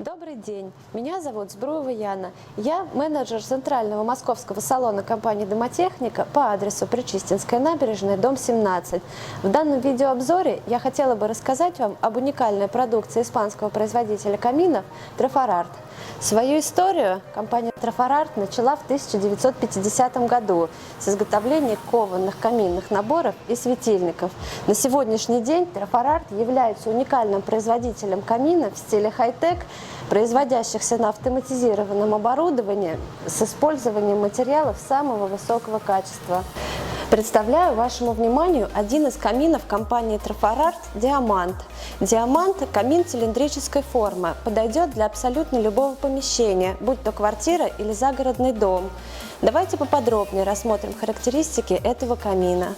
Добрый день, меня зовут Збруева Яна. Я менеджер центрального московского салона компании «Домотехника» по адресу Причистинская набережная, дом 17. В данном видеообзоре я хотела бы рассказать вам об уникальной продукции испанского производителя каминов Trafarart. Свою историю компания Trafarart начала в 1950 году с изготовления кованых каминных наборов и светильников. На сегодняшний день Trafarart является уникальным производителем каминов в стиле хай-тек, производящихся на автоматизированном оборудовании с использованием материалов самого высокого качества. Представляю вашему вниманию один из каминов компании Trafarart Diamant. Diamant – камин цилиндрической формы, подойдет для абсолютно любого помещения, будь то квартира или загородный дом. Давайте поподробнее рассмотрим характеристики этого камина.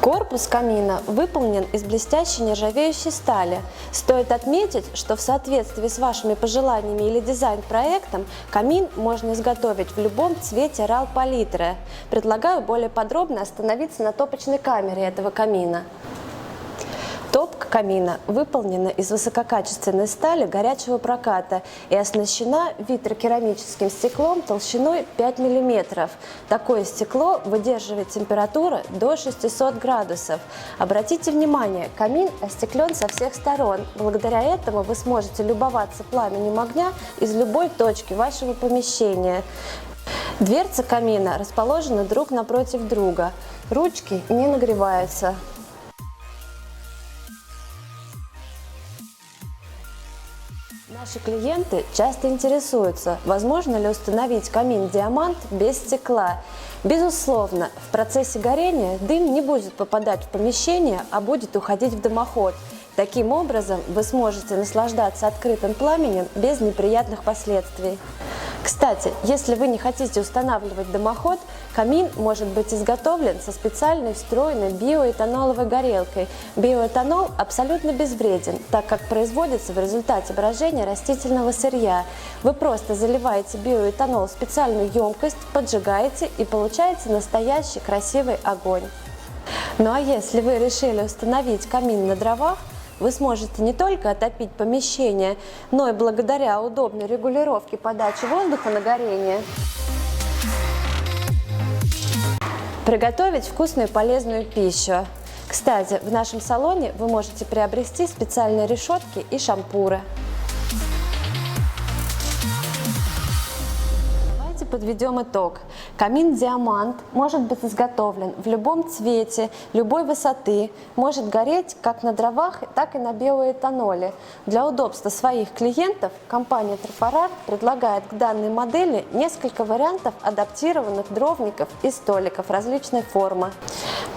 Корпус камина выполнен из блестящей нержавеющей стали. Стоит отметить, что в соответствии с вашими пожеланиями или дизайн-проектом камин можно изготовить в любом цвете RAL палитры. Предлагаю более подробно остановиться на топочной камере этого камина. Топка камина выполнена из высококачественной стали горячего проката и оснащена витрокерамическим стеклом толщиной 5 мм. Такое стекло выдерживает температуру до 600 градусов. Обратите внимание, камин остеклен со всех сторон. Благодаря этому вы сможете любоваться пламенем огня из любой точки вашего помещения. Дверцы камина расположены друг напротив друга. Ручки не нагреваются. Наши клиенты часто интересуются, возможно ли установить камин Diamant без стекла. Безусловно, в процессе горения дым не будет попадать в помещение, а будет уходить в дымоход. Таким образом, вы сможете наслаждаться открытым пламенем без неприятных последствий. Кстати, если вы не хотите устанавливать дымоход, камин может быть изготовлен со специальной встроенной биоэтаноловой горелкой. Биоэтанол абсолютно безвреден, так как производится в результате брожения растительного сырья. Вы просто заливаете биоэтанол в специальную емкость, поджигаете и получаете настоящий красивый огонь. Ну а если вы решили установить камин на дровах, вы сможете не только отопить помещение, но и благодаря удобной регулировке подачи воздуха на горение приготовить вкусную и полезную пищу. Кстати, в нашем салоне вы можете приобрести специальные решетки и шампуры. Подведем итог. Камин Diamant может быть изготовлен в любом цвете, любой высоты, может гореть как на дровах, так и на биоэтаноле. Для удобства своих клиентов компания Trafarart предлагает к данной модели несколько вариантов адаптированных дровников и столиков различной формы.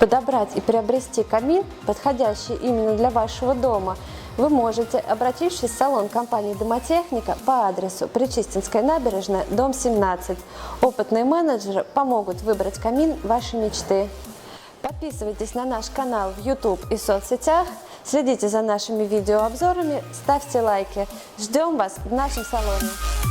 Подобрать и приобрести камин, подходящий именно для вашего дома, вы можете, обратившись в салон компании «Домотехника» по адресу Причистинская набережная, дом 17. Опытные менеджеры помогут выбрать камин вашей мечты. Подписывайтесь на наш канал в YouTube и соцсетях, следите за нашими видеообзорами, ставьте лайки. Ждем вас в нашем салоне.